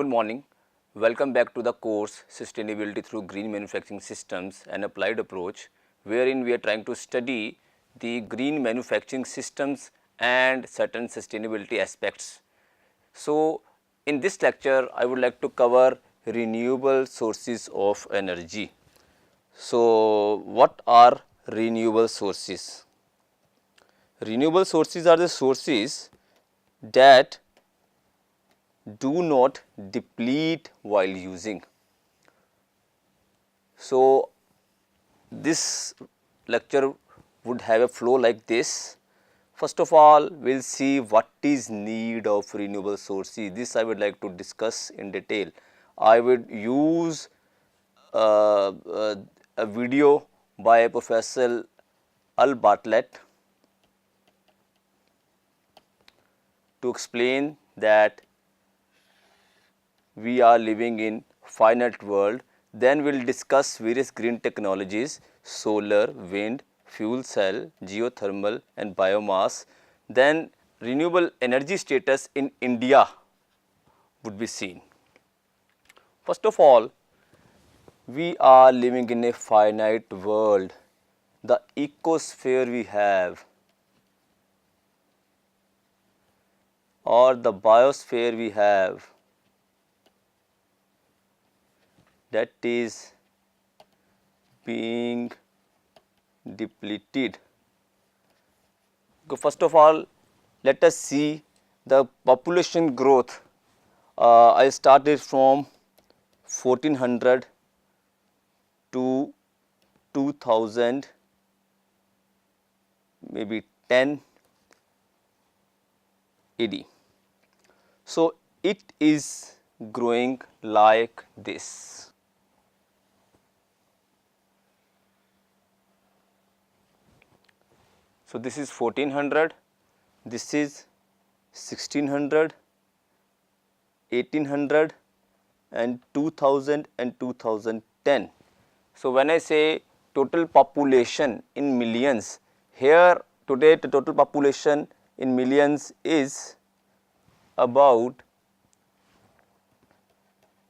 morning. Welcome back to the course Sustainability through Green Manufacturing Systems and Applied Approach, wherein we are trying to study the green manufacturing systems and certain sustainability aspects. So, in this lecture I would like to cover renewable sources of energy. So, what are renewable sources? Renewable sources are the sources that do not deplete while using. So, this lecture would have a flow like this. First of all, we will see what is need of renewable sources. This I would like to discuss in detail. I would use a video by Professor Al Bartlett to explain that we are living in finite world. Then we will discuss various green technologies, solar, wind, fuel cell, geothermal and biomass. Then renewable energy status in India would be seen. First of all, we are living in a finite world. The ecosphere we have or the biosphere we have, that is being depleted. First of all, let us see the population growth. I started from 1400 to 2000, maybe 10 AD. So, it is growing like this. So, this is 1400, this is 1600, 1800 and 2000 and 2010. So, when I say total population in millions, here today the total population in millions is about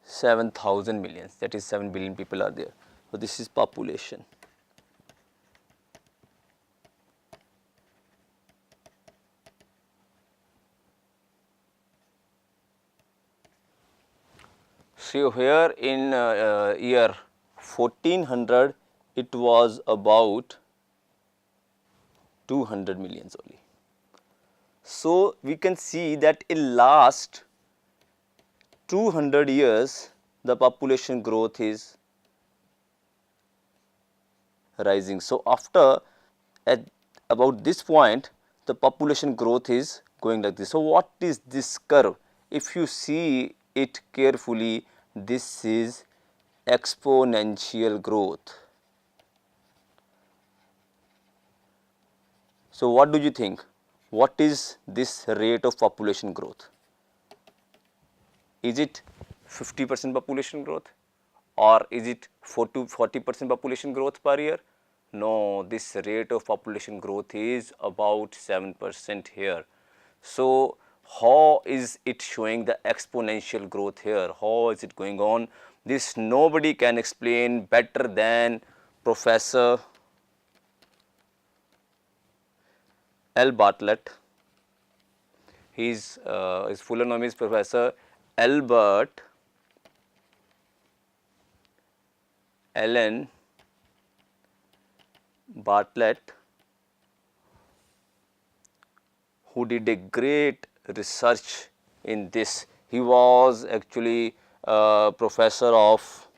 7,000 millions, that is 7 billion people are there. So, this is population. So, here in year 1400 it was about 200 millions only. So, we can see that in last 200 years the population growth is rising. So, after at about this point the population growth is going like this. So, what is this curve? If you see it carefully, this is exponential growth. So, what do you think? What is this rate of population growth? Is it 50% population growth or is it 40% population growth per year? No, this rate of population growth is about 7% here. So, how is it showing the exponential growth here? How is it going on? This nobody can explain better than Professor L. Bartlett. His full name is Professor Albert Allen Bartlett, who did a great research in this. He was actually a professor of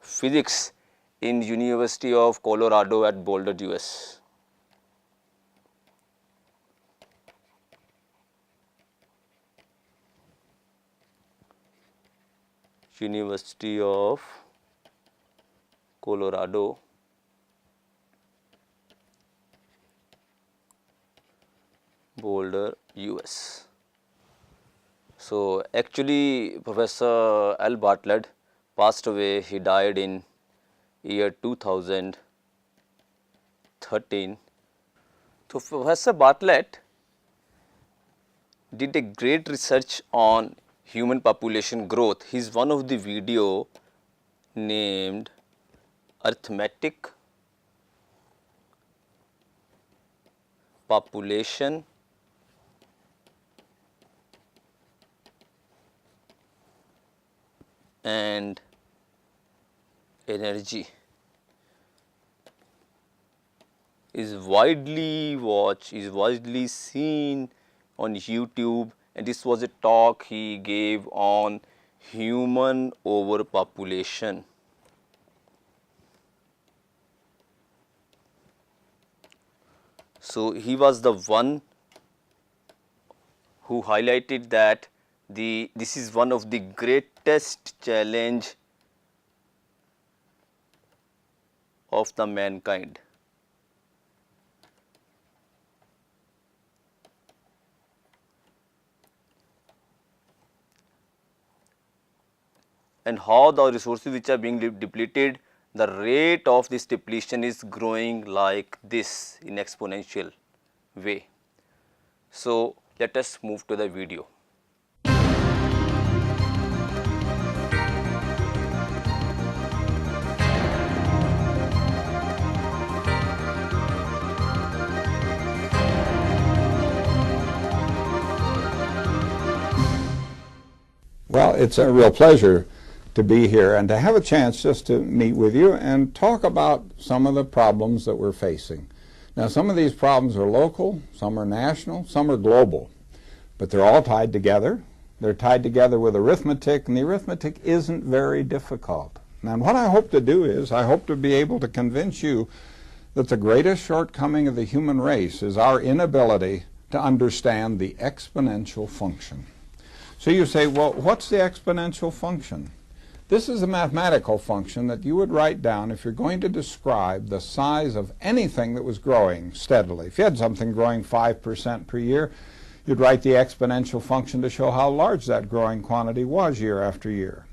physics in University of Colorado at Boulder, US. University of Colorado, Boulder, US. So, actually Professor L. Bartlett passed away. He died in year 2013. So, Professor Bartlett did a great research on human population growth. He's one of the video named Arithmetic Population and Energy is widely watched, is widely seen on YouTube, and this was a talk he gave on human overpopulation. So he was the one who highlighted that this is one of the greatest challenge of the mankind. And how the resources which are being depleted, the rate of this depletion is growing like this in exponential way. So let us move to the video. Well, it's a real pleasure to be here and to have a chance just to meet with you and talk about some of the problems that we're facing. Now, some of these problems are local, some are national, some are global, but they're all tied together. They're tied together with arithmetic, and the arithmetic isn't very difficult. And what I hope to do is I hope to be able to convince you that the greatest shortcoming of the human race is our inability to understand the exponential function. So you say, well, what's the exponential function? This is a mathematical function that you would write down if you're going to describe the size of anything that was growing steadily. If you had something growing 5% per year, you'd write the exponential function to show how large that growing quantity was year after year.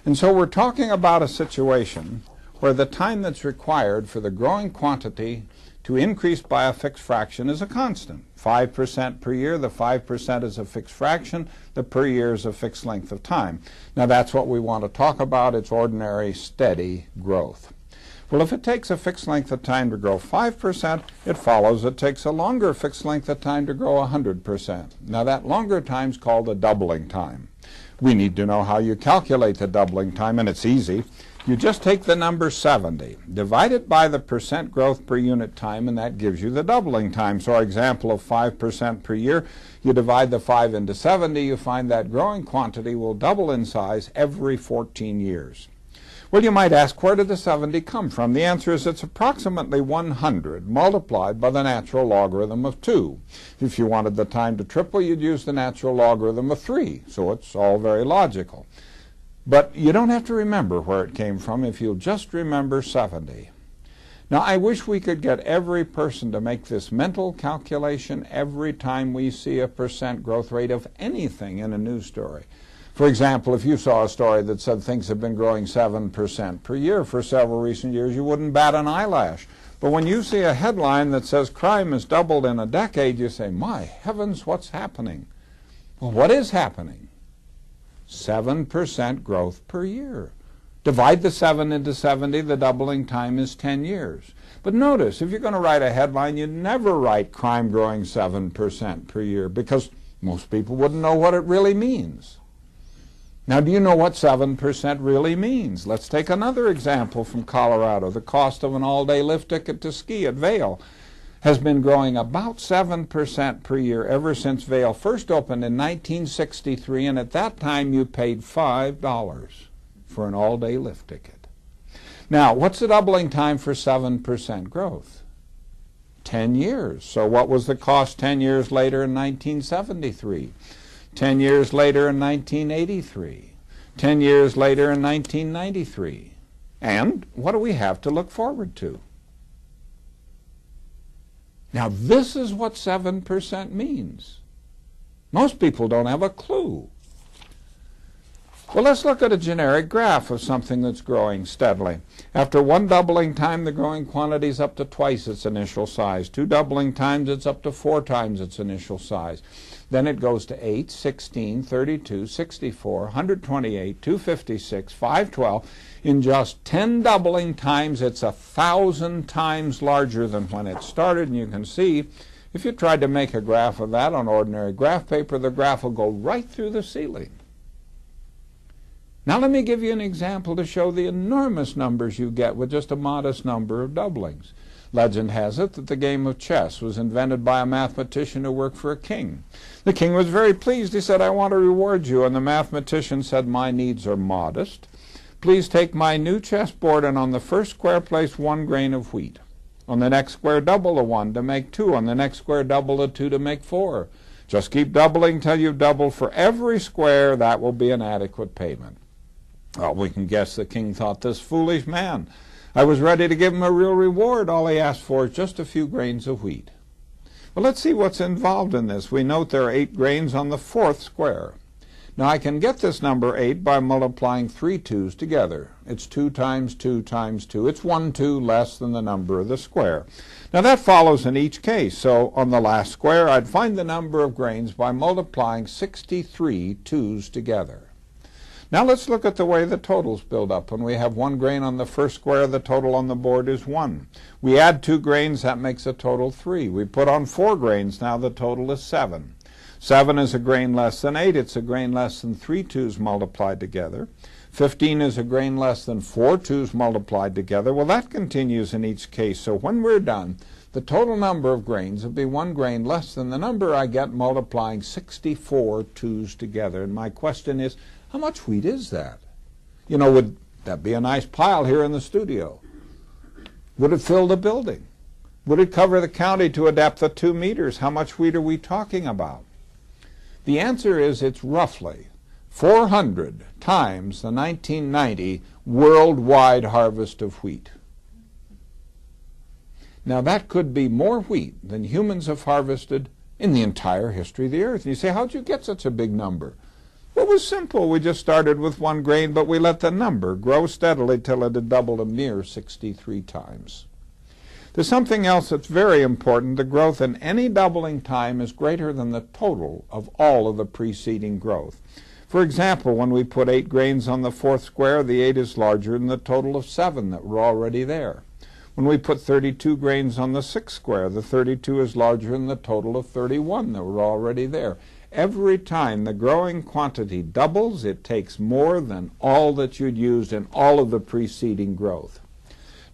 And so we're talking about a situation where the time that's required for the growing quantity to increase by a fixed fraction is a constant. 5% per year, the 5% is a fixed fraction, the per year is a fixed length of time. Now that's what we want to talk about, it's ordinary, steady growth. Well, if it takes a fixed length of time to grow 5%, it follows it takes a longer fixed length of time to grow 100%. Now that longer time is called a doubling time. We need to know how you calculate the doubling time, and it's easy. You just take the number 70, divide it by the percent growth per unit time, and that gives you the doubling time. So our example of 5% per year, you divide the 5 into 70, you find that growing quantity will double in size every 14 years. Well, you might ask, where did the 70 come from? The answer is it's approximately 100 multiplied by the natural logarithm of 2. If you wanted the time to triple, you'd use the natural logarithm of 3. So it's all very logical. But you don't have to remember where it came from if you'll just remember 70. Now, I wish we could get every person to make this mental calculation every time we see a percent growth rate of anything in a news story. For example, if you saw a story that said things have been growing 7% per year for several recent years, you wouldn't bat an eyelash. But when you see a headline that says crime has doubled in a decade, you say, my heavens, what's happening? Well, what is happening? 7% growth per year. Divide the 7 into 70, the doubling time is 10 years. But notice, if you're going to write a headline, you never write crime growing 7% per year, because most people wouldn't know what it really means. Now, do you know what 7% really means? Let's take another example from Colorado. The cost of an all-day lift ticket to ski at Vail has been growing about 7% per year ever since Vail first opened in 1963, and at that time you paid $5 for an all-day lift ticket. Now, what's the doubling time for 7% growth? 10 years. So what was the cost 10 years later in 1973? 10 years later in 1983? 10 years later in 1993? And what do we have to look forward to? Now, this is what 7% means. Most people don't have a clue. Well, let's look at a generic graph of something that's growing steadily. After one doubling time, the growing quantity is up to twice its initial size. Two doubling times, it's up to 4 times its initial size. Then it goes to 8, 16, 32, 64, 128, 256, 512. In just 10 doubling times, it's 1,000 times larger than when it started. And you can see, if you tried to make a graph of that on ordinary graph paper, the graph will go right through the ceiling. Now let me give you an example to show the enormous numbers you get with just a modest number of doublings. Legend has it that the game of chess was invented by a mathematician who worked for a king. The king was very pleased. He said, "I want to reward you." And the mathematician said, "My needs are modest. Please take my new chessboard and on the first square place 1 grain of wheat. On the next square double the 1 to make 2. On the next square double the 2 to make 4. Just keep doubling till you've doubled for every square. That will be an adequate payment." Well, we can guess the king thought, "This foolish man. I was ready to give him a real reward. All he asked for is just a few grains of wheat." Well, let's see what's involved in this. We note there are 8 grains on the 4th square. Now I can get this number 8 by multiplying 3 2's together. It's 2 times 2 times 2. It's 1 2 less than the number of the square. Now that follows in each case. So on the last square, I'd find the number of grains by multiplying 63 2's together. Now let's look at the way the totals build up. When we have 1 grain on the first square, the total on the board is 1. We add 2 grains, that makes a total 3. We put on 4 grains, now the total is 7. 7 is a grain less than 8. It's a grain less than 3 2's multiplied together. 15 is a grain less than 4 2's multiplied together. Well, that continues in each case. So when we're done, the total number of grains will be 1 grain less than the number I get multiplying 64 2's together. And my question is, how much wheat is that? You know, would that be a nice pile here in the studio? Would it fill the building? Would it cover the county to a depth of 2 meters? How much wheat are we talking about? The answer is it's roughly 400 times the 1990 worldwide harvest of wheat. Now that could be more wheat than humans have harvested in the entire history of the earth. And you say, how'd you get such a big number? Well, it was simple. We just started with 1 grain, but we let the number grow steadily till it had doubled a mere 63 times. There's something else that's very important. The growth in any doubling time is greater than the total of all of the preceding growth. For example, when we put 8 grains on the 4th square, the 8 is larger than the total of 7 that were already there. When we put 32 grains on the 6th square, the 32 is larger than the total of 31 that were already there. Every time the growing quantity doubles, it takes more than all that you'd used in all of the preceding growth.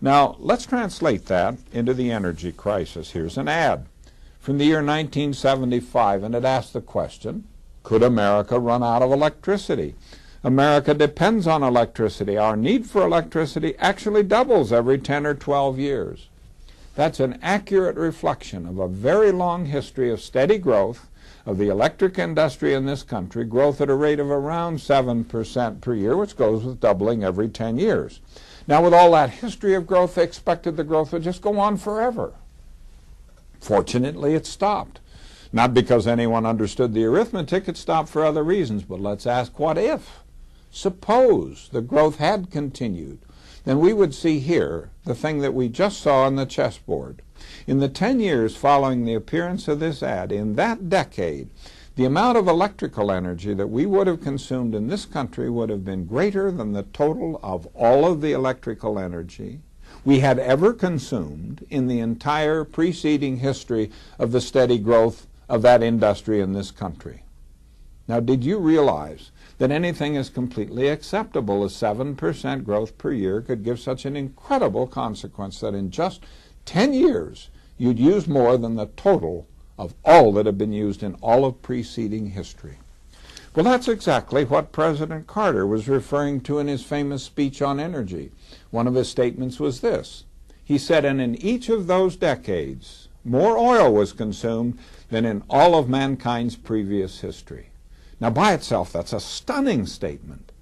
Now, let's translate that into the energy crisis. Here's an ad from the year 1975, and it asks the question, could America run out of electricity? America depends on electricity. Our need for electricity actually doubles every 10 or 12 years. That's an accurate reflection of a very long history of steady growth of the electric industry in this country, growth at a rate of around 7% per year, which goes with doubling every 10 years. Now, with all that history of growth, they expected the growth would just go on forever. Fortunately, it stopped. Not because anyone understood the arithmetic, it stopped for other reasons. But let's ask, what if? Suppose the growth had continued. Then we would see here the thing that we just saw on the chessboard. In the 10 years following the appearance of this ad, in that decade, the amount of electrical energy that we would have consumed in this country would have been greater than the total of all of the electrical energy we had ever consumed in the entire preceding history of the steady growth of that industry in this country. Now, did you realize that anything as completely acceptable as 7% growth per year could give such an incredible consequence that in just 10 years you'd use more than the total of all that had been used in all of preceding history? Well, that's exactly what President Carter was referring to in his famous speech on energy. One of his statements was this. He said, and in each of those decades, more oil was consumed than in all of mankind's previous history. Now, by itself, that's a stunning statement.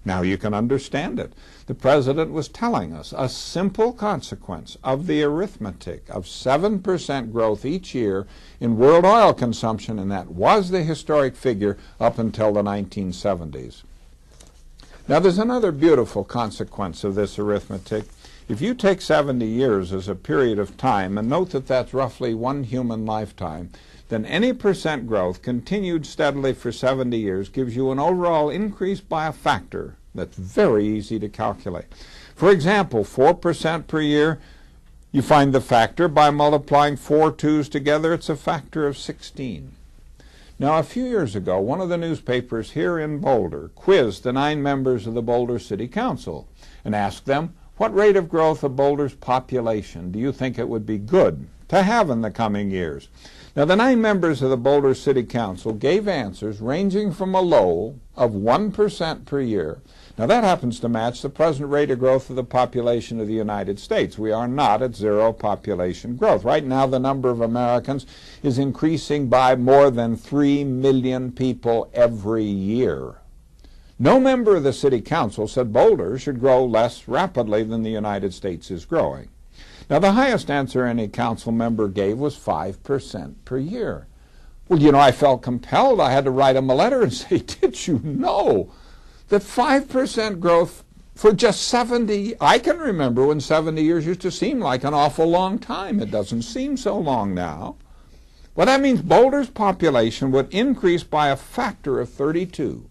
Now you can understand it. The President was telling us a simple consequence of the arithmetic of 7% growth each year in world oil consumption, and that was the historic figure up until the 1970s. Now there's another beautiful consequence of this arithmetic. If you take 70 years as a period of time, and note that that's roughly one human lifetime, then any percent growth continued steadily for 70 years gives you an overall increase by a factor that's very easy to calculate. For example, 4% per year, you find the factor by multiplying 4 2's together. It's a factor of 16. Now, a few years ago, one of the newspapers here in Boulder quizzed the 9 members of the Boulder City Council and asked them, what rate of growth of Boulder's population do you think it would be good to have in the coming years? Now, the 9 members of the Boulder City Council gave answers ranging from a low of 1% per year. Now, that happens to match the present rate of growth of the population of the United States. We are not at zero population growth. Right now, the number of Americans is increasing by more than 3 million people every year. No member of the City Council said Boulder should grow less rapidly than the United States is growing. Now, the highest answer any council member gave was 5% per year. Well, you know, I felt compelled. I had to write them a letter and say, did you know that 5% growth for just 70, I can remember when 70 years used to seem like an awful long time. It doesn't seem so long now. Well, that means Boulder's population would increase by a factor of 32.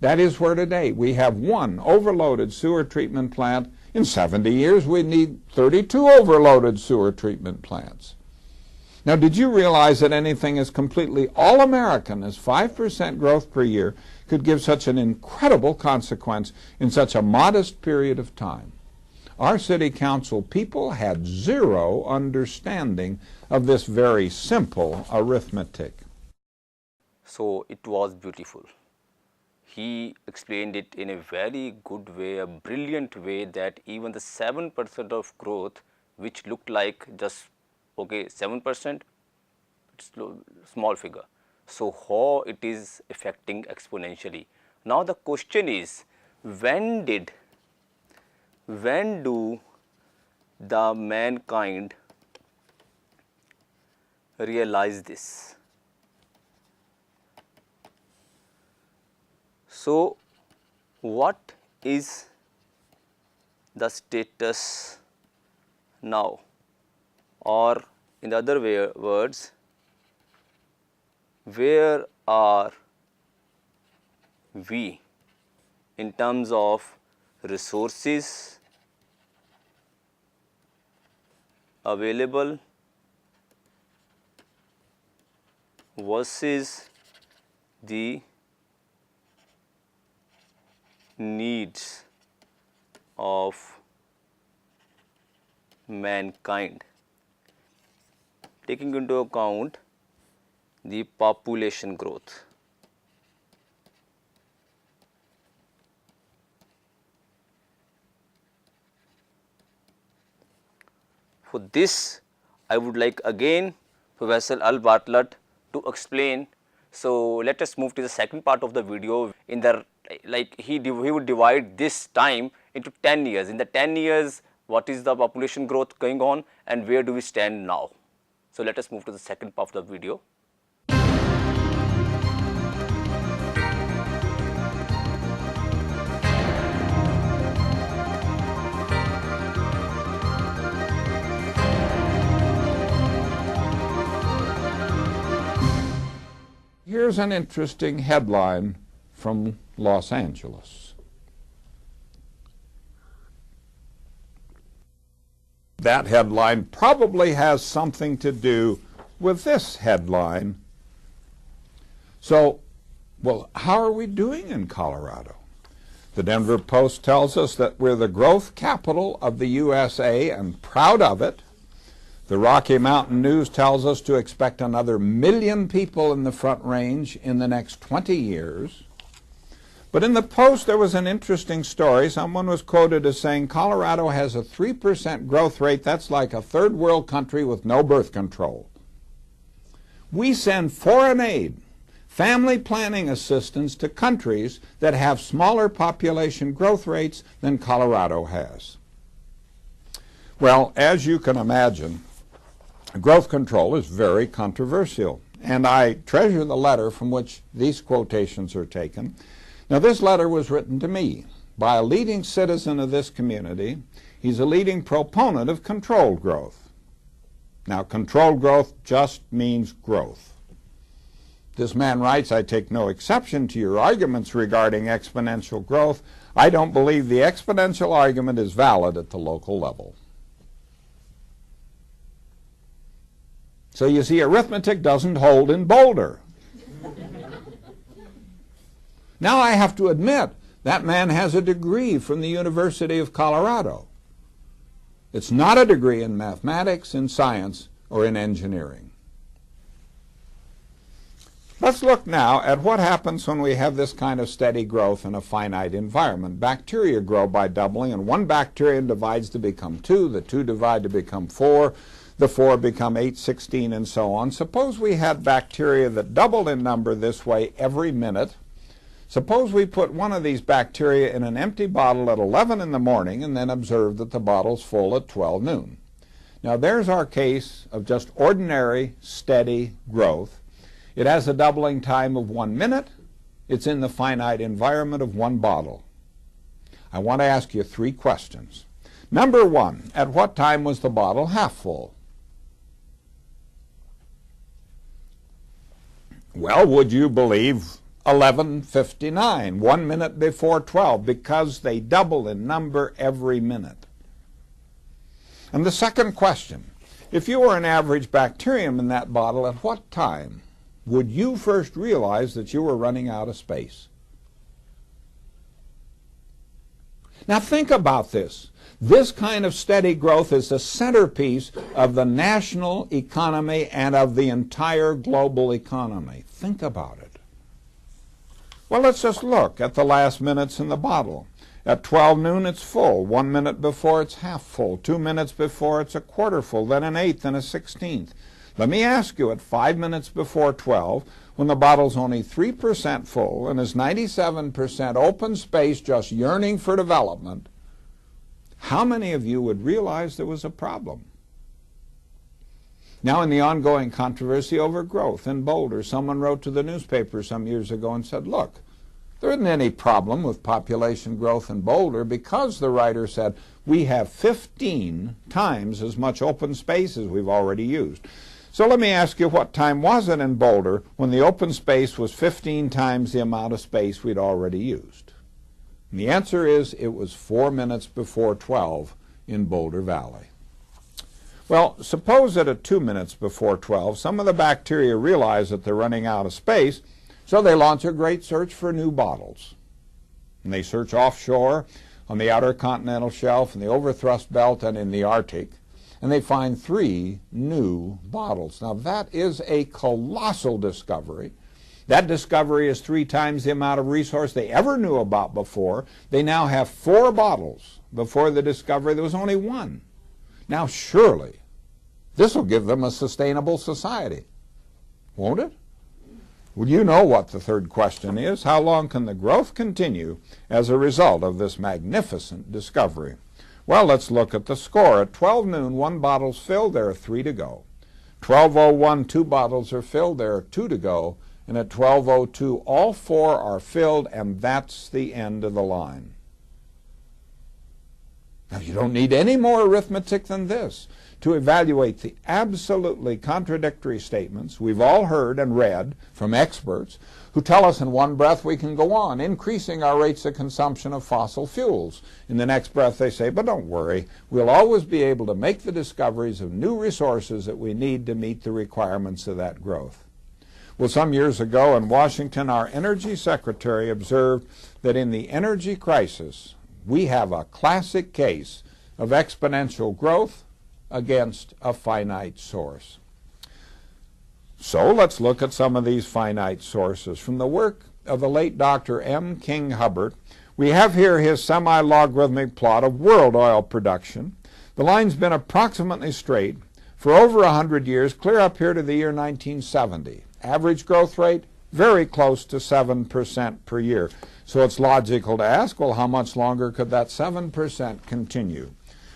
That is where today we have 1 overloaded sewer treatment plant. In 70 years, we need 32 overloaded sewer treatment plants. Now, did you realize that anything as completely all-American as 5% growth per year could give such an incredible consequence in such a modest period of time? Our city council people had zero understanding of this very simple arithmetic. So it was beautiful. He explained it in a very good way, a brilliant way, that even the 7% of growth, which looked like just, okay, 7%, it's small figure. So how it is affecting exponentially. Now the question is, when do the mankind realize this? So what is the status now, or in other words, where are we in terms of resources available versus the needs of mankind, taking into account the population growth. For this, I would like again Professor Al Bartlett to explain. So let us move to the second part of the video. In the he would divide this time into 10 years. In the 10 years, what is the population growth going on and where do we stand now? So let us move to the second part of the video. Here's an interesting headline from Los Angeles. That headline probably has something to do with this headline. So, well, how are we doing in Colorado? The Denver Post tells us that we're the growth capital of the USA and proud of it. The Rocky Mountain News tells us to expect another 1 million people in the Front Range in the next 20 years. But in the Post there was an interesting story. Someone was quoted as saying Colorado has a 3% growth rate. That's like a third world country with no birth control. We send foreign aid, family planning assistance to countries that have smaller population growth rates than Colorado has. Well, as you can imagine, growth control is very controversial, and I treasure the letter from which these quotations are taken. Now, this letter was written to me by a leading citizen of this community. He's a leading proponent of controlled growth. Now, controlled growth just means growth. This man writes, I take no exception to your arguments regarding exponential growth. I don't believe the exponential argument is valid at the local level. So you see, arithmetic doesn't hold in Boulder. Now I have to admit, that man has a degree from the University of Colorado. It's not a degree in mathematics, in science, or in engineering. Let's look now at what happens when we have this kind of steady growth in a finite environment. Bacteria grow by doubling, and one bacterium divides to become 2, the 2 divide to become 4, the 4 become 8, 16, and so on. Suppose we had bacteria that doubled in number this way every minute. Suppose we put one of these bacteria in an empty bottle at 11 in the morning and then observe that the bottle's full at 12 noon. Now there's our case of just ordinary, steady growth. It has a doubling time of 1 minute. It's in the finite environment of one bottle. I want to ask you 3 questions. Number 1, at what time was the bottle half full? Well, would you believe 11:59, 1 minute before 12, because they double in number every minute. And the second question, if you were an average bacterium in that bottle, at what time would you first realize that you were running out of space? Now think about this. This kind of steady growth is the centerpiece of the national economy and of the entire global economy. Think about it. Well, let's just look at the last minutes in the bottle. At 12 noon, it's full. 1 minute before, it's half full. 2 minutes before, it's a quarter full, then an eighth and a 16th. Let me ask you, at 5 minutes before 12, when the bottle's only 3% full and is 97% open space just yearning for development, how many of you would realize there was a problem? Now, in the ongoing controversy over growth in Boulder, someone wrote to the newspaper some years ago and said, look, there isn't any problem with population growth in Boulder because, the writer said, we have 15 times as much open space as we've already used. So let me ask you, what time was it in Boulder when the open space was 15 times the amount of space we'd already used? And the answer is it was 4 minutes before 12 in Boulder Valley. Well, suppose that at 2 minutes before 12, some of the bacteria realize that they're running out of space, so they launch a great search for new bottles. And they search offshore, on the outer continental shelf, in the overthrust belt, and in the Arctic, and they find 3 new bottles. Now, that is a colossal discovery. That discovery is 3 times the amount of resource they ever knew about before. They now have 4 bottles. Before the discovery, there was only 1. Now, surely, this will give them a sustainable society, won't it? Well, you know what the third question is. How long can the growth continue as a result of this magnificent discovery? Well, let's look at the score. At 12 noon, 1 bottle's filled. There are 3 to go. 12:01, 2 bottles are filled. There are 2 to go. And at 12:02, all 4 are filled, and that's the end of the line. Now, you don't need any more arithmetic than this to evaluate the absolutely contradictory statements we've all heard and read from experts who tell us in one breath we can go on increasing our rates of consumption of fossil fuels. In the next breath they say, but don't worry, we'll always be able to make the discoveries of new resources that we need to meet the requirements of that growth. Well, some years ago in Washington, our energy secretary observed that in the energy crisis, we have a classic case of exponential growth against a finite source. So let's look at some of these finite sources. From the work of the late Dr. M. King Hubbard, we have here his semi-logarithmic plot of world oil production. The line's been approximately straight for over 100 years, clear up here to the year 1970. Average growth rate, very close to 7% per year. So it's logical to ask, well, how much longer could that 7% continue?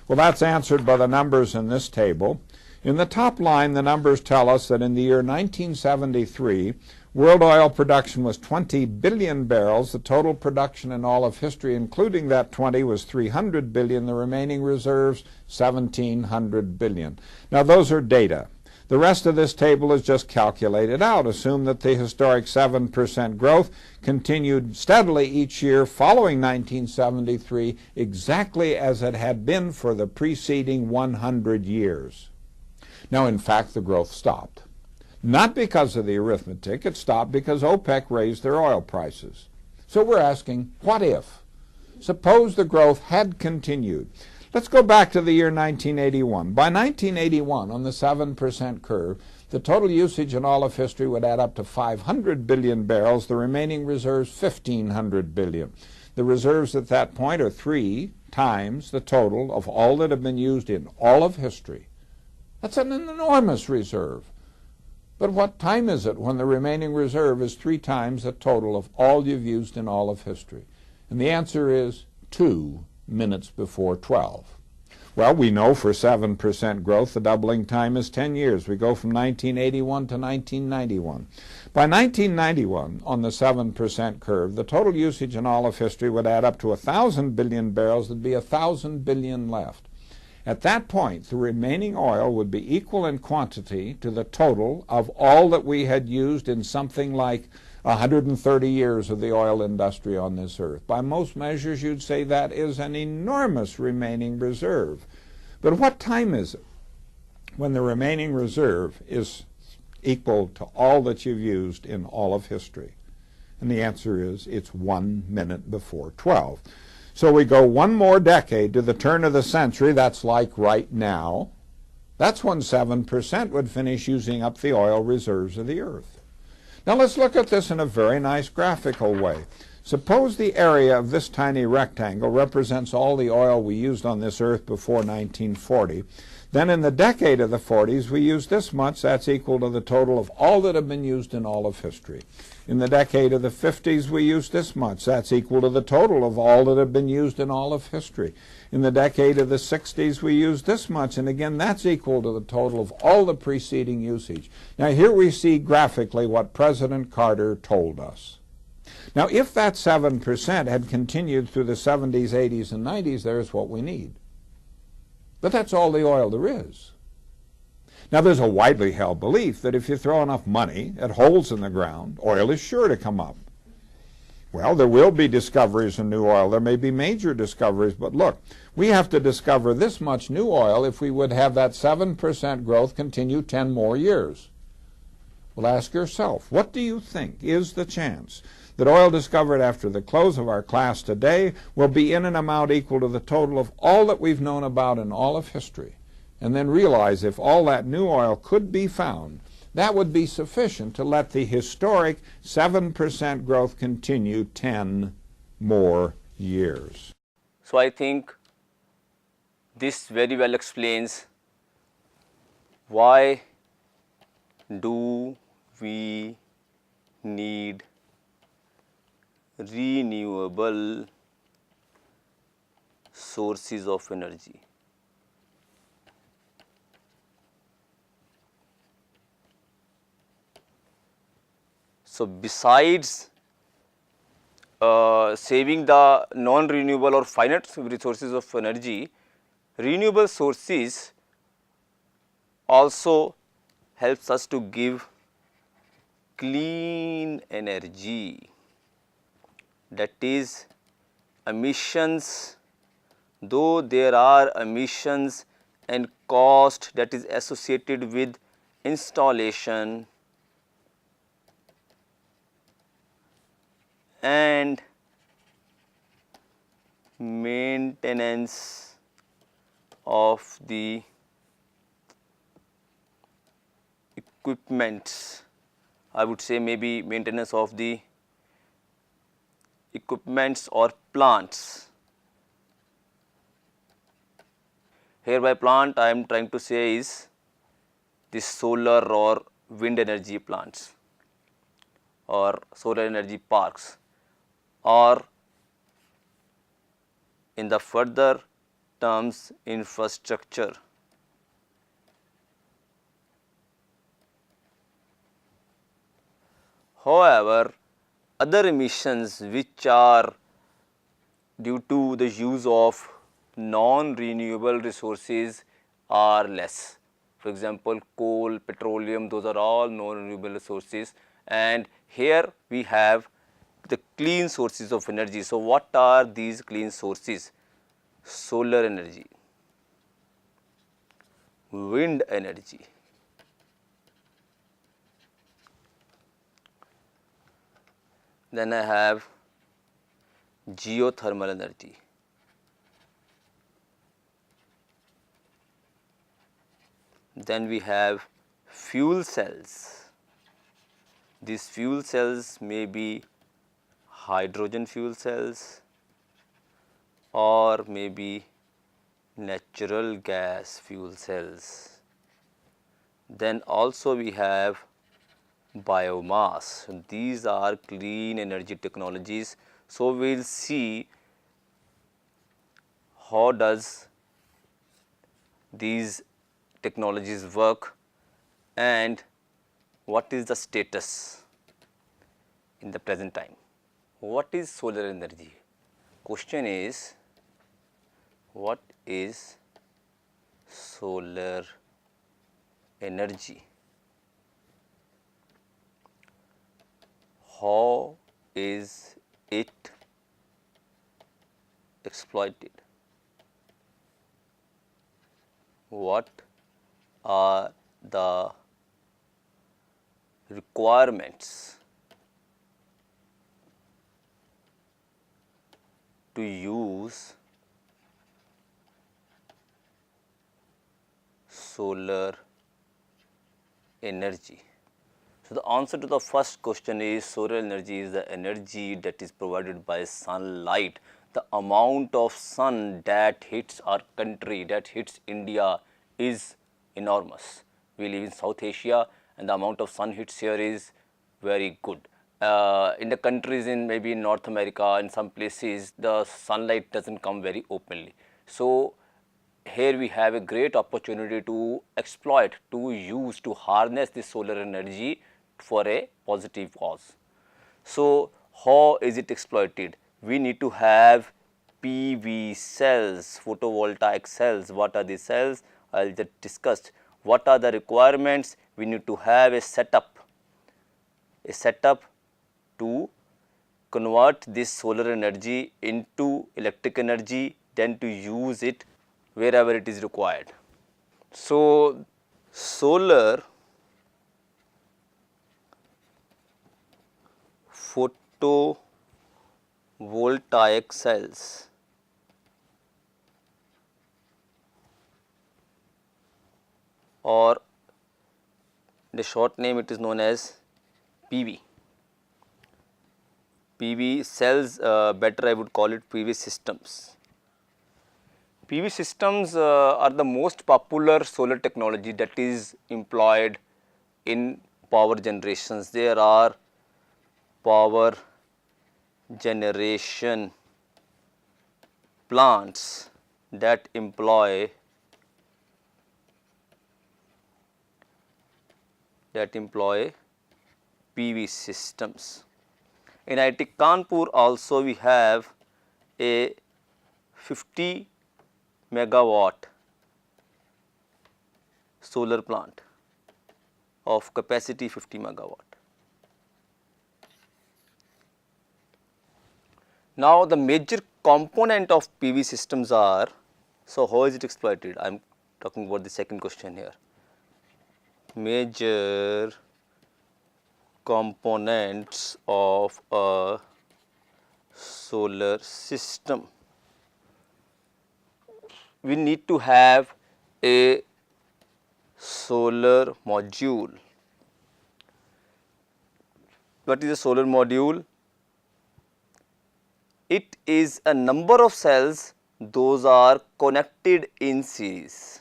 Well, that's answered by the numbers in this table. In the top line, the numbers tell us that in the year 1973, World oil production was 20 billion barrels. The total production in all of history, including that 20, was 300 billion. The remaining reserves, 1,700 billion. Now, those are data. The rest of this table is just calculated out. Assume that the historic 7% growth continued steadily each year following 1973, exactly as it had been for the preceding 100 years. Now, in fact, the growth stopped. Not because of the arithmetic, it stopped because OPEC raised their oil prices. So we're asking, what if? Suppose the growth had continued. Let's go back to the year 1981. By 1981, on the 7% curve, the total usage in all of history would add up to 500 billion barrels, the remaining reserves 1,500 billion. The reserves at that point are 3 times the total of all that have been used in all of history. That's an enormous reserve. But what time is it when the remaining reserve is 3 times the total of all you've used in all of history? And the answer is 2 minutes before 12. Well, we know for 7% growth, the doubling time is 10 years. We go from 1981 to 1991. By 1991, on the 7% curve, the total usage in all of history would add up to 1,000 billion barrels. There'd be 1,000 billion left. At that point, the remaining oil would be equal in quantity to the total of all that we had used in something like 130 years of the oil industry on this earth. By most measures, you'd say that is an enormous remaining reserve. But what time is it when the remaining reserve is equal to all that you've used in all of history? And the answer is it's 1 minute before 12. So we go one more decade to the turn of the century. That's like right now. That's when 7% would finish using up the oil reserves of the earth. Now let's look at this in a very nice graphical way. Suppose the area of this tiny rectangle represents all the oil we used on this earth before 1940. Then in the decade of the 40s, we used this much. That's equal to the total of all that have been used in all of history. In the decade of the 50s, we used this much. That's equal to the total of all that have been used in all of history. In the decade of the 60s, we used this much. And again, that's equal to the total of all the preceding usage. Now, here we see graphically what President Carter told us. Now, if that 7% had continued through the 70s, 80s, and 90s, there's what we need. But that's all the oil there is. Now, there's a widely held belief that if you throw enough money at holes in the ground, oil is sure to come up. Well, there will be discoveries in new oil. There may be major discoveries, but look, we have to discover this much new oil if we would have that 7% growth continue 10 more years. Well, ask yourself, what do you think is the chance that oil discovered after the close of our class today will be in an amount equal to the total of all that we've known about in all of history? And then realize if all that new oil could be found, that would be sufficient to let the historic 7% growth continue 10 more years. So I think this very well explains why do we need renewable sources of energy. So besides saving the non-renewable or finite resources of energy, renewable sources also helps us to give clean energy, that is emissions, though there are emissions and cost that is associated with installation and maintenance of the equipments. I would say maybe maintenance of the equipments or plants. Here by plant I am trying to say is the solar or wind energy plants or solar energy parks, or in the further terms infrastructure. However, other emissions which are due to the use of non-renewable resources are less. For example, coal, petroleum, those are all non-renewable resources, and here we have the clean sources of energy. So, what are these clean sources? Solar energy, wind energy, then I have geothermal energy, then we have fuel cells. These fuel cells may be hydrogen fuel cells or maybe natural gas fuel cells. Then also we have biomass. These are clean energy technologies. So, we will see how does these technologies work and what is the status in the present time. What is solar energy? Question is, what is solar energy? How is it exploited? What are the requirements to use solar energy? So, the answer to the first question is solar energy is the energy that is provided by sunlight. The amount of sun that hits our country, that hits India, is enormous. We live in South Asia and the amount of sun hits here is very good. In the countries in maybe in North America, in some places the sunlight does not come very openly. So, here we have a great opportunity to exploit, to use, to harness this solar energy for a positive cause. So, how is it exploited? We need to have PV cells, photovoltaic cells. What are these cells? I will just discuss. What are the requirements? We need to have a setup to convert this solar energy into electric energy, then to use it wherever it is required. So, solar photovoltaic cells or the short name it is known as PV. PV cells, better I would call it PV systems. PV systems are the most popular solar technology that is employed in power generations. There are power generation plants that employ PV systems. In IIT Kanpur also we have a 50 megawatt solar plant of capacity 50 megawatt. Now, the major component of PV systems are, so how is it exploited? I am talking about the second question here. Major components of a solar system. We need to have a solar module. What is a solar module? It is a number of cells, those are connected in series.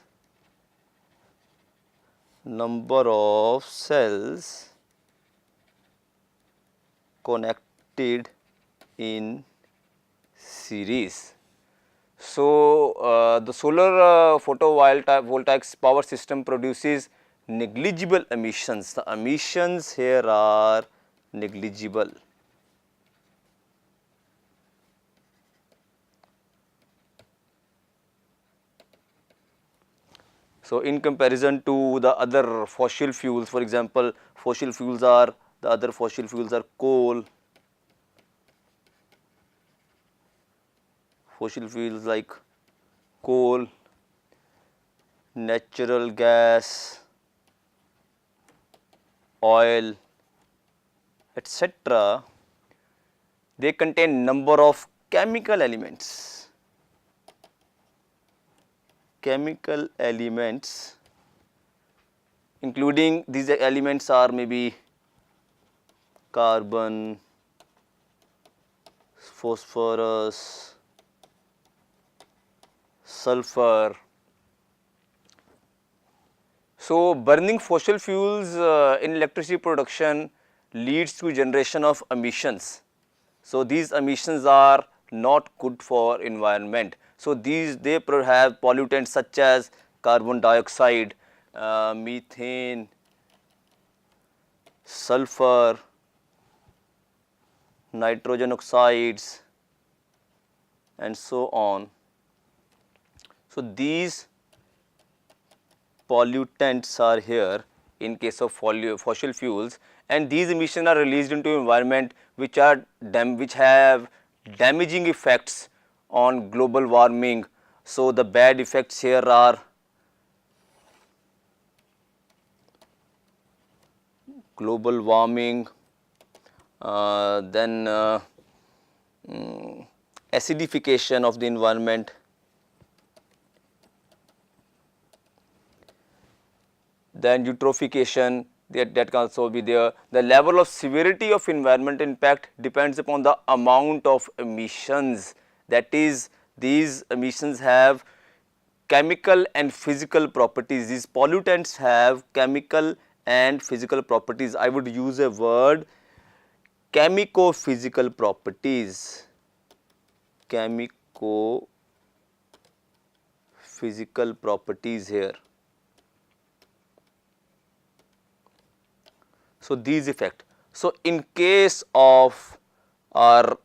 Number of cells connected in series. So, the solar photovoltaic power system produces negligible emissions. The emissions here are negligible. So, in comparison to the other fossil fuels, for example, the other fossil fuels are coal, fossil fuels like coal, natural gas, oil, etc. They contain number of chemical elements. Chemical elements, including these elements are maybe carbon, phosphorus, sulfur. So, burning fossil fuels in electricity production leads to generation of emissions. So, these emissions are not good for environment. So, they have pollutants such as carbon dioxide, methane, sulfur, nitrogen oxides and so on. So, these pollutants are here in case of fossil fuels, and these emissions are released into environment which have damaging effects on global warming. So, the bad effects here are global warming, then acidification of the environment, then eutrophication, that can also be there. The level of severity of environmental impact depends upon the amount of emissions, that is, these emissions have chemical and physical properties. These pollutants have chemical and physical properties. I would use a word chemico-physical properties, chemico-physical properties here. So, these effect. So, in case of our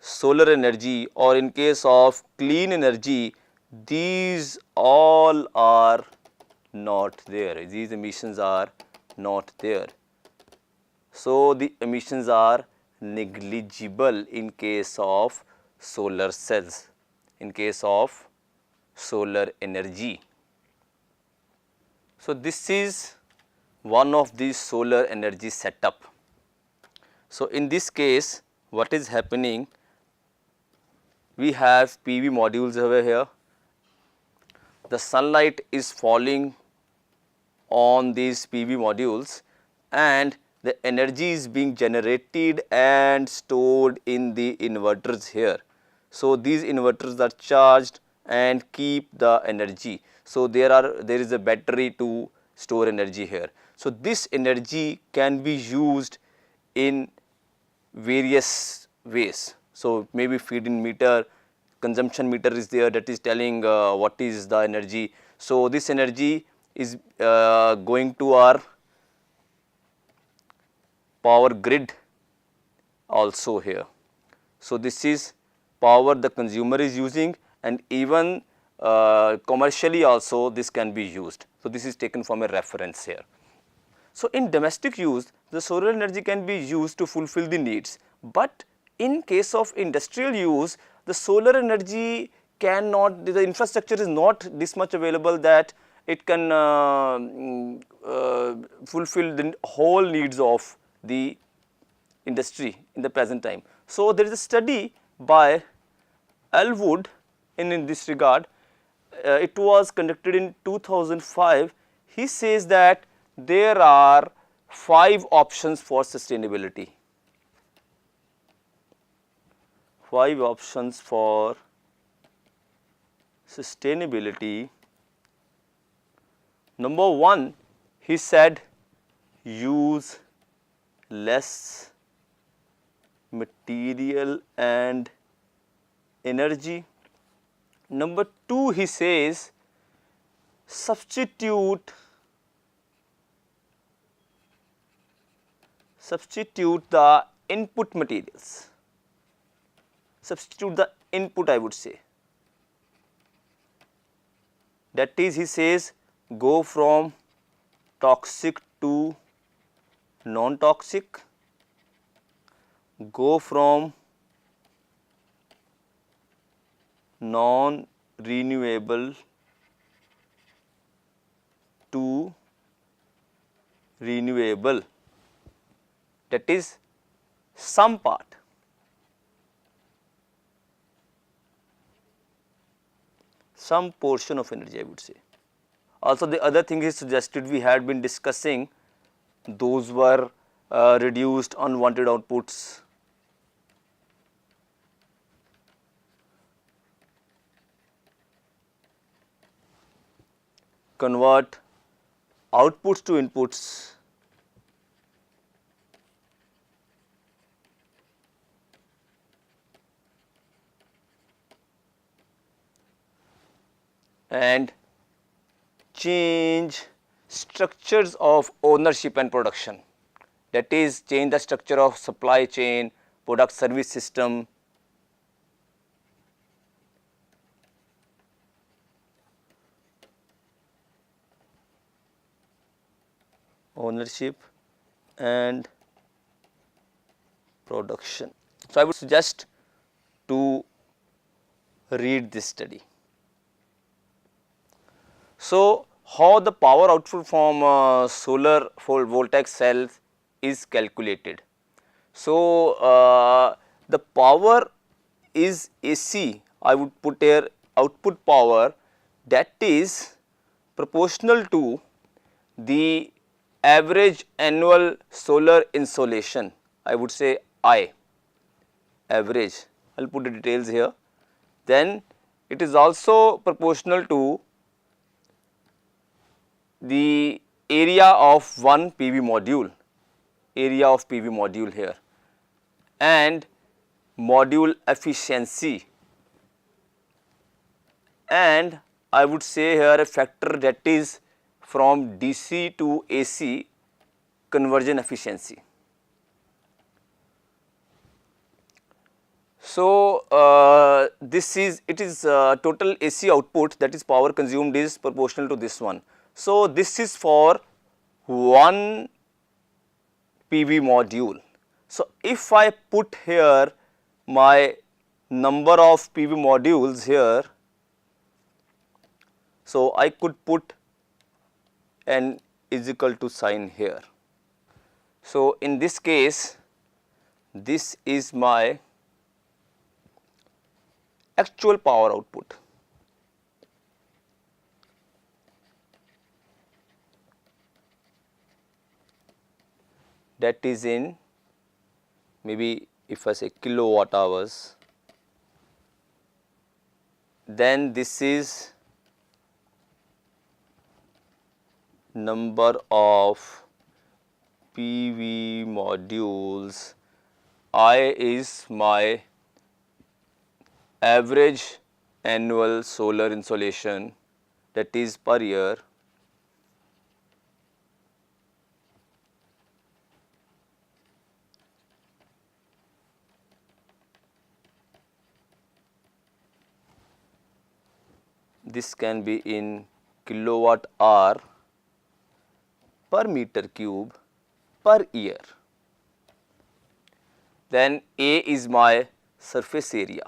solar energy or in case of clean energy, these all are not there, these emissions are not there. So, the emissions are negligible in case of solar cells, in case of solar energy. So, this is one of these solar energy setup. So, in this case what is happening, we have PV modules over here, the sunlight is falling on these PV modules and the energy is being generated and stored in the inverters here. So, these inverters are charged and keep the energy. So, there is a battery to store energy here. So, this energy can be used in various ways. So, maybe feed-in meter, consumption meter is there, that is telling what is the energy. So, this energy is going to our power grid also here. So, this is power the consumer is using, and even commercially also this can be used. So, this is taken from a reference here. So, in domestic use, the solar energy can be used to fulfill the needs, but in case of industrial use, the solar energy cannot, the infrastructure is not this much available that it can fulfill the whole needs of the industry in the present time. So, there is a study by Elwood in this regard. It was conducted in 2005. He says that there are 5 options for sustainability. 5 options for sustainability. Number 1, he said use less material and energy. Number 2, he says substitute substitute the input materials, substitute the input, I would say. That is, he says go from toxic to non-toxic, go from non-renewable to renewable, that is some part. Some portion of energy, I would say. Also, the other thing he suggested, we had been discussing, those were reduced unwanted outputs. Convert outputs to inputs. And change structures of ownership and production, that is change the structure of supply chain, product service system. Ownership and production. So, I would suggest to read this study. So, how the power output from solar photovoltaic cells is calculated. So, the power is AC, I would put here output power, that is proportional to the average annual solar insolation, I would say I, average, I will put the details here. Then it is also proportional to the area of one PV module, area of PV module here, and module efficiency, and I would say here a factor, that is from DC to AC conversion efficiency. So, this is, it is total AC output, that is power consumed, is proportional to this one. So, this is for one PV module. So, if I put here my number of PV modules here, so I could put n is equal to sign here. So, in this case, this is my actual power output. That is in, maybe if I say kilowatt hours, then this is number of PV modules, I is my average annual solar insolation, that is per year, this can be in kilowatt hour per meter cube per year. Then A is my surface area.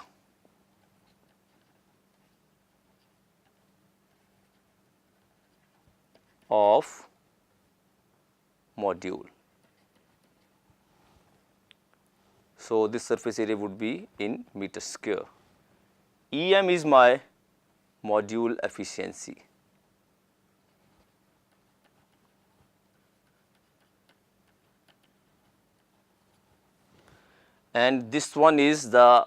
Of module. So, this surface area would be in meter square. EM is my module efficiency. And this one is the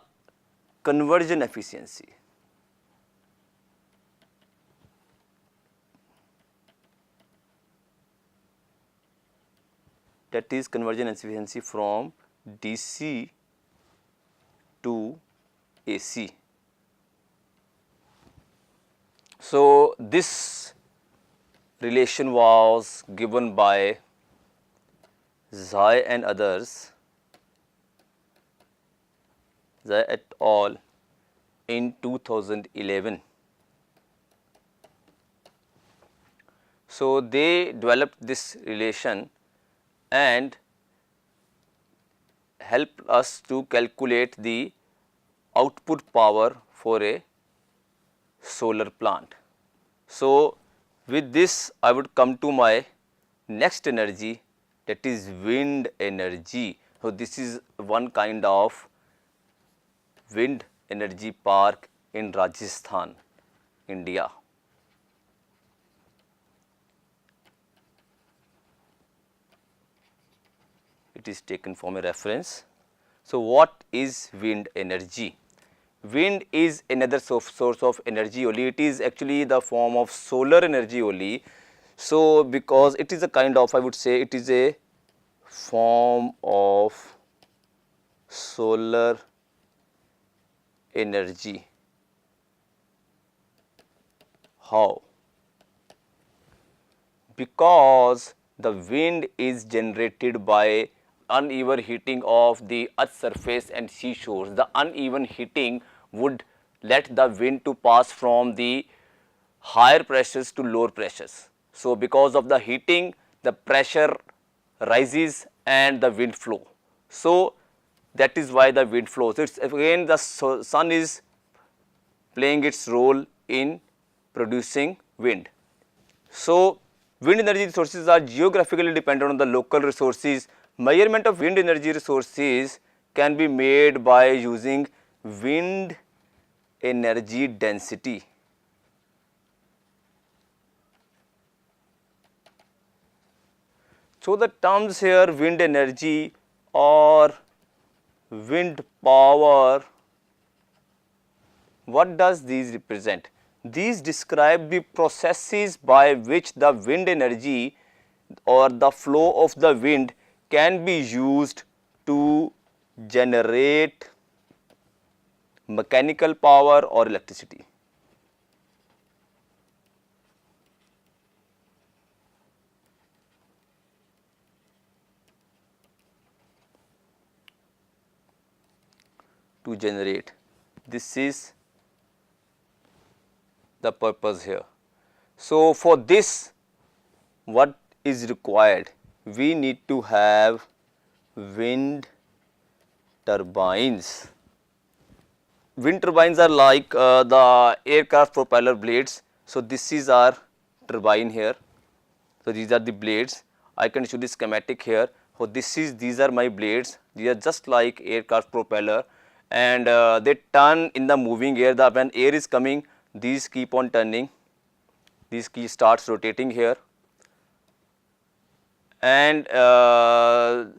conversion efficiency. That is conversion efficiency from DC to AC. So, this relation was given by Zai and others, Zai et al. In 2011. So, they developed this relation and helped us to calculate the output power for a solar plant. So, with this I would come to my next energy, that is wind energy. So, this is one kind of wind energy park in Rajasthan, India. It is taken from a reference. So, what is wind energy? Wind is another source of energy only. It is actually the form of solar energy only. So, because it is a kind of, I would say it is a form of solar energy. How? Because the wind is generated by uneven heating of the earth's surface and seashores. The uneven heating would let the wind to pass from the higher pressures to lower pressures. So, because of the heating, the pressure rises and the wind flow. So, that is why the wind flows. It's again the sun is playing its role in producing wind. So, wind energy resources are geographically dependent on the local resources. Measurement of wind energy resources can be made by using wind energy density. So, the terms here wind energy or wind power, what does these represent? These describe the processes by which the wind energy or the flow of the wind can be used to generate mechanical power or electricity. To generate, this is the purpose here. So, for this what is required? We need to have wind turbines. Wind turbines are like the aircraft propeller blades. So, this is our turbine here. So, these are the blades. I can show the schematic here. So, these are my blades. These are just like aircraft propeller, and they turn in the moving air. When air is coming, these keep on turning. This key starts rotating here, and an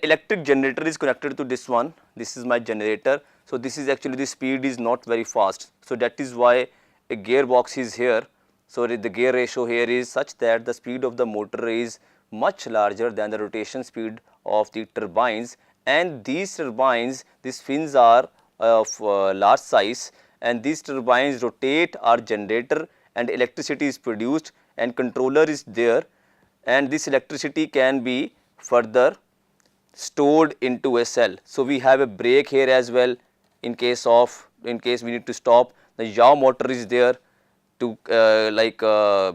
electric generator is connected to this one. This is my generator. So, this is actually the speed is not very fast. So, that is why a gearbox is here. So, the gear ratio here is such that the speed of the motor is much larger than the rotation speed of the turbines, and these turbines, these fins are of large size, and these turbines rotate our generator and electricity is produced and controller is there, and this electricity can be further stored into a cell. So, we have a brake here as well in case we need to stop. The yaw motor is there to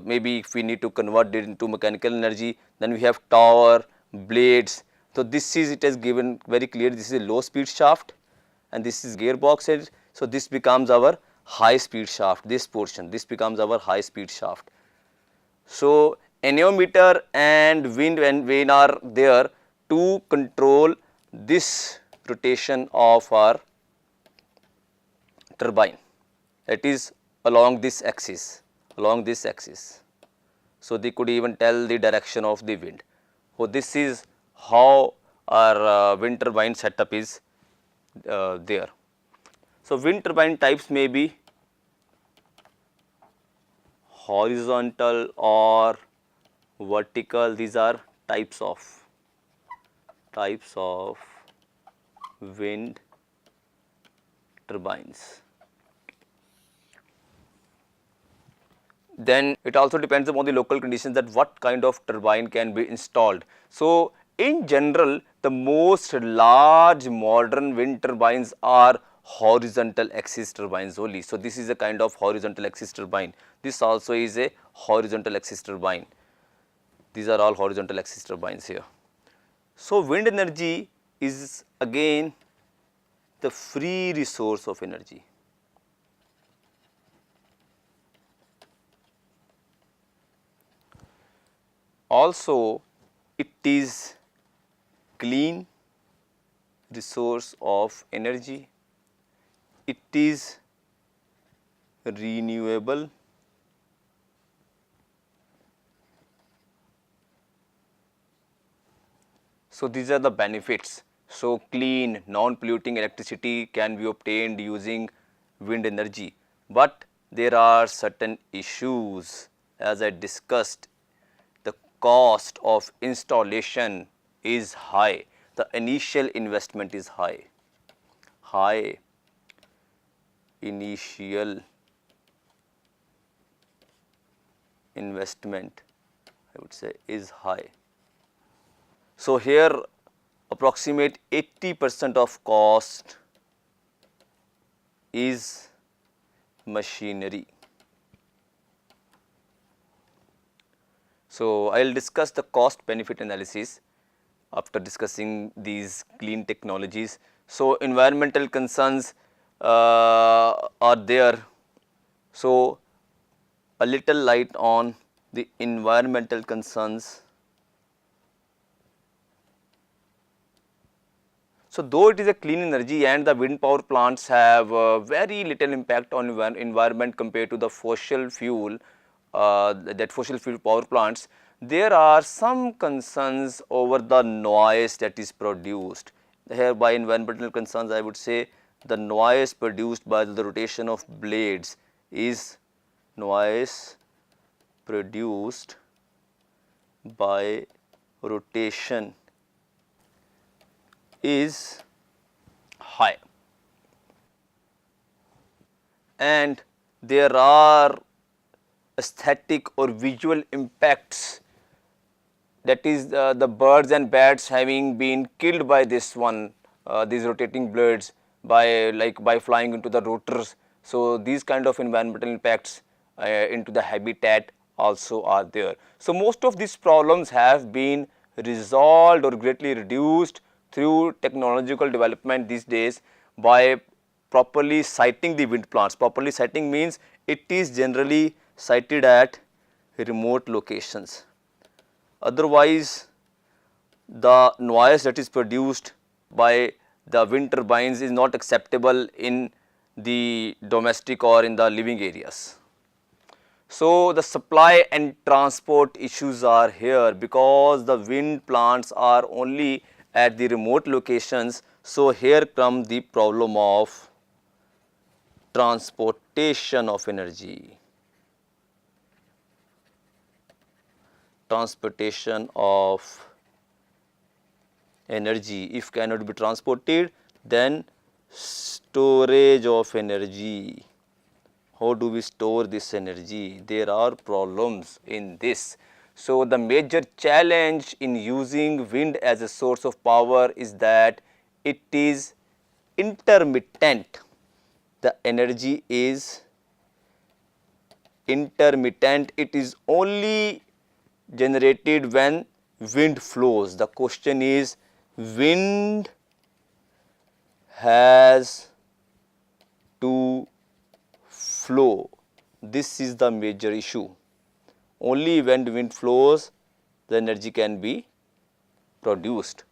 maybe if we need to convert it into mechanical energy. Then we have tower, blades. So, it has given very clear, this is a low speed shaft and this is gearbox. So, this becomes our high speed shaft, this portion, this becomes our high speed shaft. So, anemometer and wind and vane are there to control this rotation of our turbine, that is along this axis, So, they could even tell the direction of the wind. So, this is how our wind turbine setup is there. So, wind turbine types may be horizontal or vertical. These are types of wind turbines. Then it also depends upon the local conditions that what kind of turbine can be installed. So in general, the most large modern wind turbines are horizontal axis turbines only. So this is a kind of horizontal axis turbine. This also is a horizontal axis turbine. These are all horizontal axis turbines here. So wind energy is again the free resource of energy. Also, it is clean resource of energy, it is renewable, so these are the benefits. So clean non-polluting electricity can be obtained using wind energy, but there are certain issues as I discussed. The cost of installation is high, the initial investment is high initial investment I would say is high. So here approximate 80% of cost is machinery. So I will discuss the cost benefit analysis after discussing these clean technologies. So environmental concerns are there. So a little light on the environmental concerns. So though it is a clean energy and the wind power plants have very little impact on environment compared to the fossil fuel, that fossil fuel power plants, there are some concerns over the noise that is produced. Here by environmental concerns I would say the noise produced by the rotation of blades is noise produced by rotation is high, and there are aesthetic or visual impacts, that is the birds and bats having been killed by this one, these rotating blades by flying into the rotors. So these kind of environmental impacts into the habitat also are there. So most of these problems have been resolved or greatly reduced through technological development these days by properly siting the wind plants. Properly siting means it is generally sited at remote locations. Otherwise, the noise that is produced by the wind turbines is not acceptable in the domestic or in the living areas. So the supply and transport issues are here because the wind plants are only at the remote locations. So here comes the problem of transportation of energy. Transportation of energy, if cannot be transported, then storage of energy. How do we store this energy? There are problems in this. So the major challenge in using wind as a source of power is that it is intermittent. The energy is intermittent. It is only generated when wind flows. The question is, wind has to flow. This is the major issue. Only when the wind flows, the energy can be produced.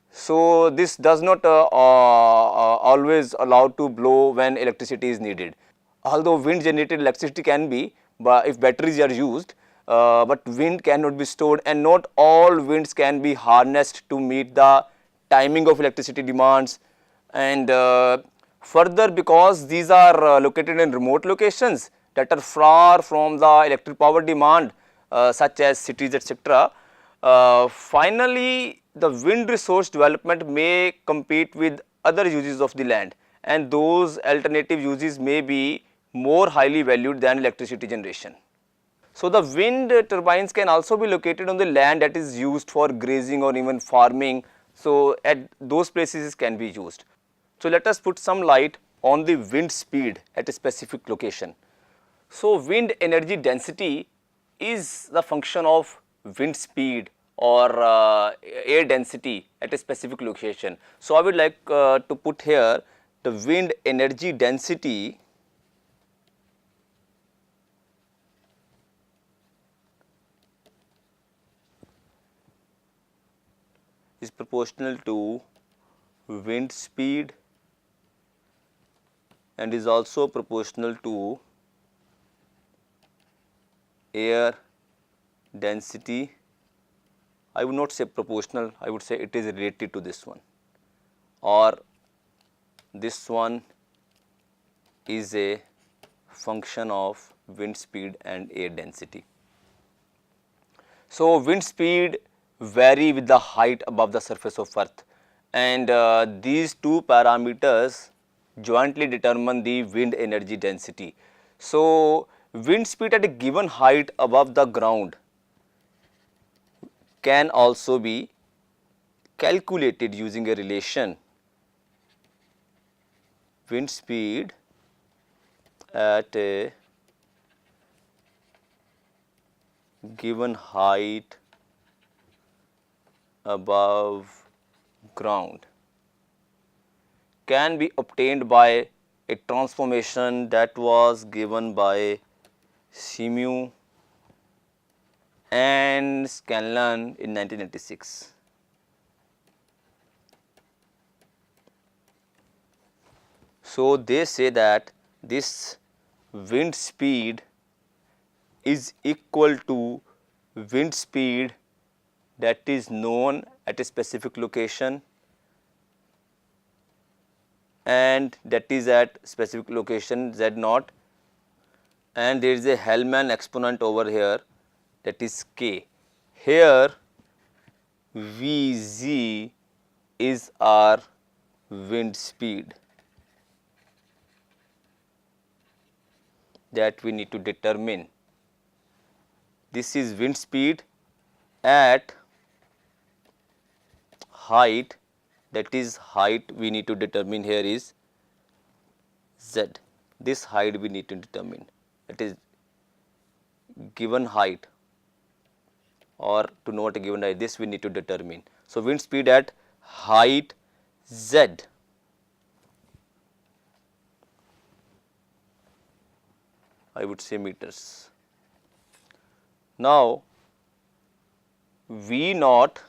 So this does not always allow to blow when electricity is needed. Although wind generated electricity can be, but if batteries are used, but wind cannot be stored, and not all winds can be harnessed to meet the timing of electricity demands. And further, because these are located in remote locations that are far from the electric power demand, such as cities, etc. Finally, the wind resource development may compete with other uses of the land, and those alternative uses may be more highly valued than electricity generation. So, the wind turbines can also be located on the land that is used for grazing or even farming. So, at those places can be used. So, let us put some light on the wind speed at a specific location. So, wind energy density is the function of wind speed or air density at a specific location. So, I would like to put here the wind energy density is proportional to wind speed and is also proportional to air density. I would not say proportional, I would say it is related to this one, or this one is a function of wind speed and air density. So, wind speed vary with the height above the surface of earth, and these two parameters jointly determine the wind energy density. So, wind speed at a given height above the ground can also be calculated using a relation wind speed at a given height above ground can be obtained by a transformation that was given by Simu and Scanlon in 1996. So, they say that this wind speed is equal to wind speed that is known at a specific location and that is at specific location Z naught, and there is a Hellman exponent over here, that is K. Here Vz is our wind speed that we need to determine. This is wind speed at height, that is height we need to determine here is Z. This height we need to determine, that is given height, or to know what a given height, this we need to determine. So, wind speed at height Z I would say meters. Now, V naught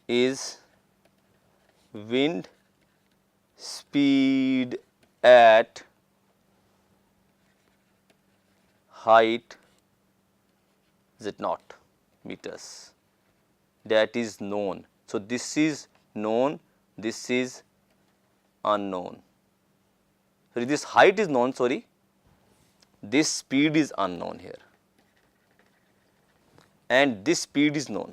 is wind speed at height Z naught meters, that is known. So, this is known, this is unknown. So, this height is known, sorry, this speed is unknown here and this speed is known.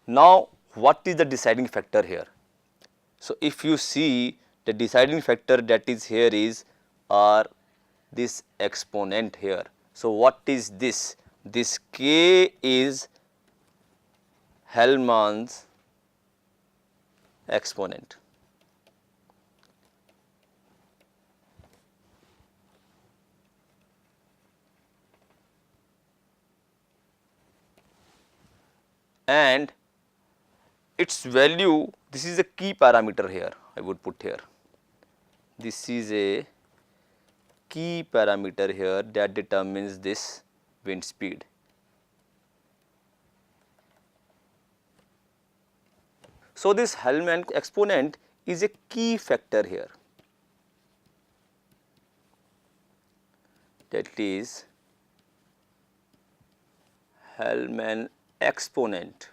Now, what is the deciding factor here? So, if you see the deciding factor that is here is this exponent here. So, what is this? This K is Hellman's exponent. And its value, this is a key parameter here, I would put here. This is a key parameter here that determines this wind speed. So, this Hellman exponent is a key factor here, that is Hellman exponent.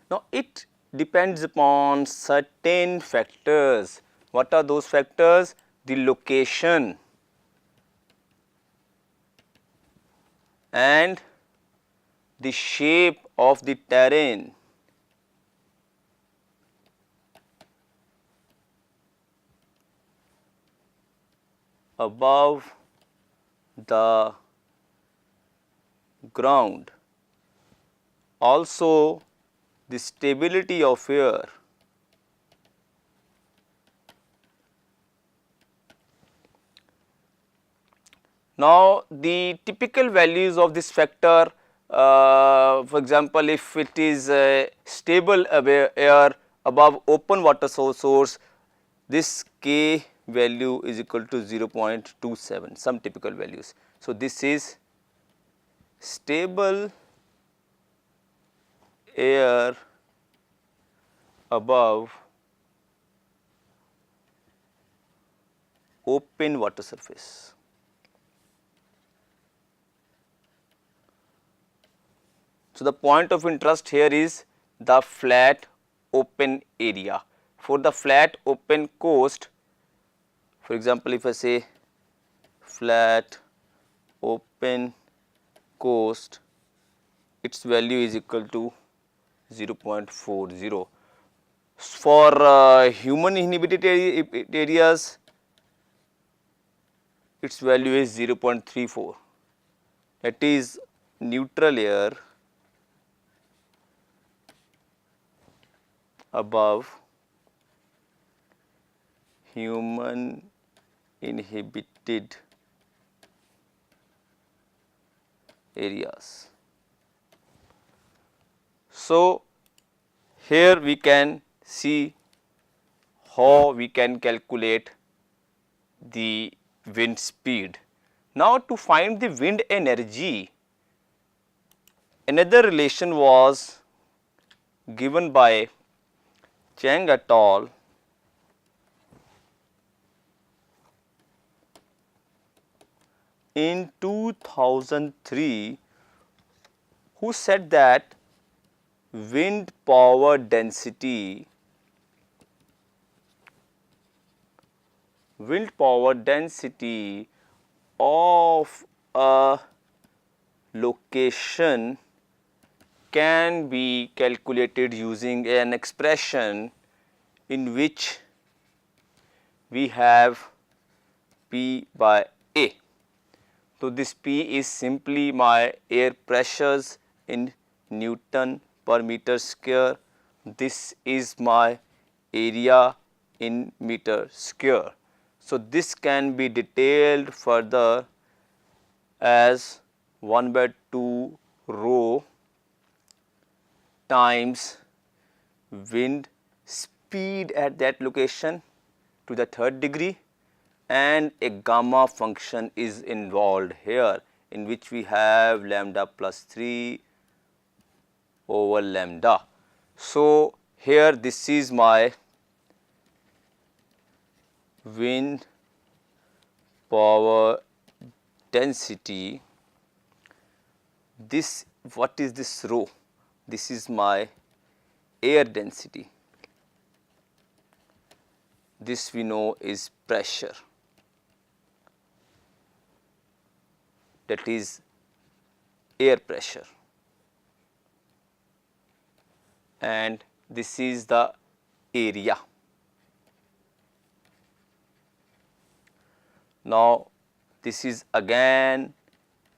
Now, it depends upon certain factors. What are those factors? The location and the shape of the terrain above the ground. Also the stability of air Now, the typical values of this factor, for example, if it is stable air above open water source, this K value is equal to 0.27, some typical values. So, this is stable air above open water surface. So, the point of interest here is the flat open area. For the flat open coast, for example, if I say flat open coast, its value is equal to 0.40. For human inhabited areas, its value is 0.34. That is neutral air above human inhabited areas. So, here we can see how we can calculate the wind speed. Now, to find the wind energy, another relation was given by Chang et al. In 2003, who said that wind power density of a location can be calculated using an expression in which we have P by A. So, this P is simply my air pressures in Newton per meter square. This is my area in meter square. So, this can be detailed further as 1 by 2 rho times wind speed at that location to the third degree, and a gamma function is involved here, in which we have lambda plus 3 over lambda. So, here this is my wind power density. This, what is this rho? This is my air density. This we know is pressure, that is air pressure, and this is the area. Now, this is again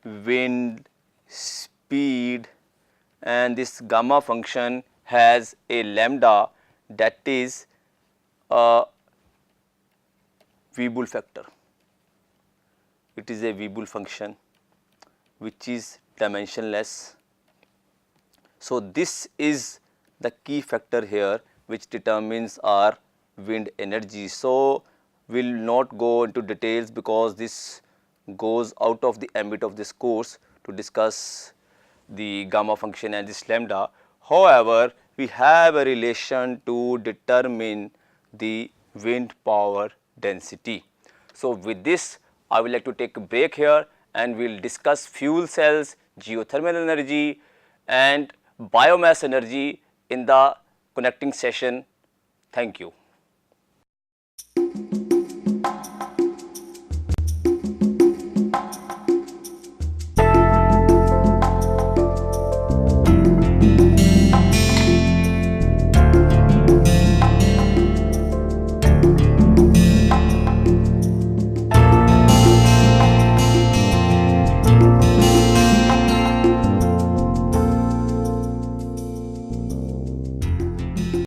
wind speed, and this gamma function has a lambda, that is a Weibull factor. It is a Weibull function which is dimensionless. So, this is the key factor here which determines our wind energy. So, we will not go into details because this goes out of the ambit of this course to discuss the gamma function and this lambda. However, we have a relation to determine the wind power density. So, with this I would like to take a break here, and we will discuss fuel cells, geothermal energy and biomass energy in the connecting session. Thank you.